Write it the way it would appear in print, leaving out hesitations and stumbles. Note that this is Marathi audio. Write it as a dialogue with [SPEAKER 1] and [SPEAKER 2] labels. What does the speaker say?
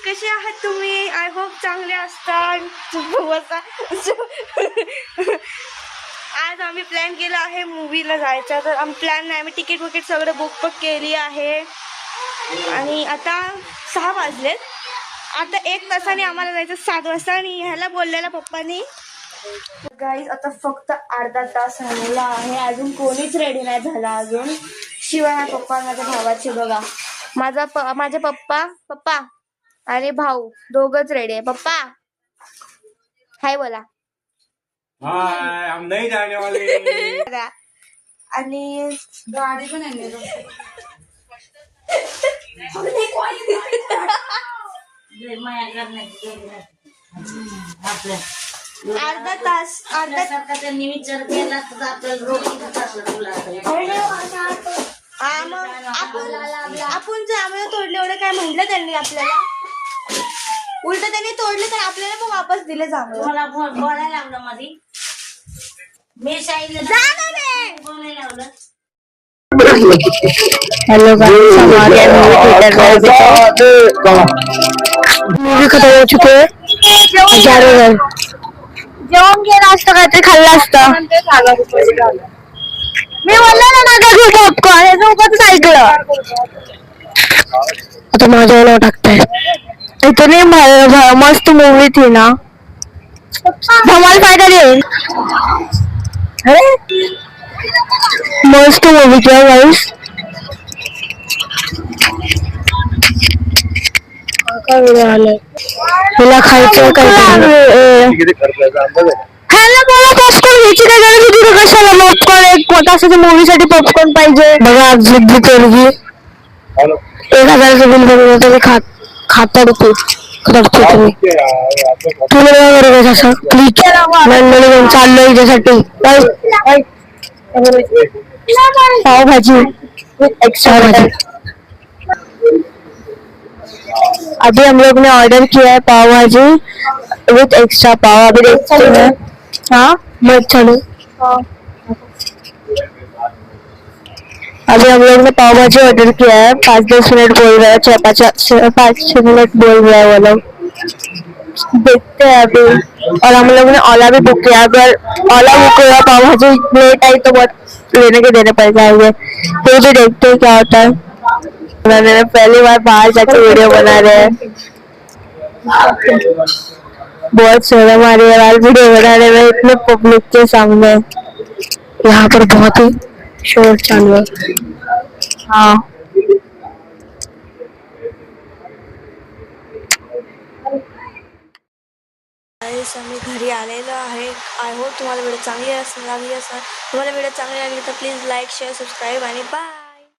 [SPEAKER 1] कसे आहात तुम्ही? आय होप चांगले असतात. आज आम्ही प्लॅन केला आहे मूवीला जायचा. तर आम्ही प्लॅन नाही, आम्ही तिकीट विकेट सगळं बुक केली आहे. आणि आता 6 वाजलेत. आता 1 तासाने आम्हाला जायचं 7 वाजता. आणि ह्याला बोललेला पप्पानी. गाईज आता फक्त अर्धा तास राहिलेला आहे. अजून कोणीच रेडी नाही झाला अजून, शिवाय पप्पा माझ्या भावाचे. बघा माझे पप्पा आणि भाऊ दोघच रेडी आहे. पप्पा हाय बोला.
[SPEAKER 2] हाय, हम नहीं जाने वाले.
[SPEAKER 1] आणि
[SPEAKER 3] गाडी पण आहे
[SPEAKER 1] अर्धा तास
[SPEAKER 3] त्यांनी विचार केला तर आपल्याला
[SPEAKER 1] आपण जे आम्हाला तोडले एवढं काय म्हटलं त्यांनी आपल्याला. उलट त्यांनी तोडले तर आपल्याला पण वापस दिले जांभळं.
[SPEAKER 3] मला बोलायला लावलं मध्ये मी शाळेला बोलायला लावलं.
[SPEAKER 4] हेलो गाइस, हमारे मूवी खत्म हो चुके हैं. जेवण घे, नाश्ता काहीतरी खाल्ला असता. मी बोलले ना नका घेऊ पॉपकॉर्न, हे उगाच ऐकलं. आता माझ्या नाव टाकताय. इतनी मस्त मूवी थी ना, धमाल फायदा देईल. मस्त मूवी क्या गाइस. मला खायचं पॉपकॉर्न घ्यायची काय गरज होती. कशाला पॉपकॉर्न, एक तासाच्या मूवीसाठी पॉपकॉर्न पाहिजे. बघा आज जिद्दी पोरगी 1000चं बिल बघितलं तरी खाता तुम्ही बरोबर असं प्लीज मंडळी चाललोय हिच्यासाठी. पावभाजी एक्स्ट्रा भाजी. अभी हम लोग ने ऑर्डर किया है पाव भाजी विथ एक्स्ट्रा पाव. अभी देखते हैं. हाँ मत चलो. अभी हम लोग ने पाव भाजी ऑर्डर किया है. 5-10 मिनट बोल रहा है, 5-6 मिनट बोल रहा है वो लोग. देखते हैं अभी. और हम लोग ने ओला भी बुक किया. अगर ओला बुक हुआ पाव भाजी लेट आई तो बहुत लेने के देने पड़ जाएंगे. फिर भी देखते हैं क्या होता है. पहली बार बाहर जाके वीडियो बना रहे हैं. बहुत शर्म आ रही है यार वीडियो बनाने में इतने पब्लिक के सामने. यहाँ पर बहुत ही शोर चालू है. हाँ
[SPEAKER 1] आम्ही घरी आलेलो आहे. आय होप तुम्हाला व्हिडिओ चांगली लागली असेल. तुम्हाला व्हिडिओ चांगली लागली तर प्लीज लाईक शेअर सबस्क्राईब आणि बाय.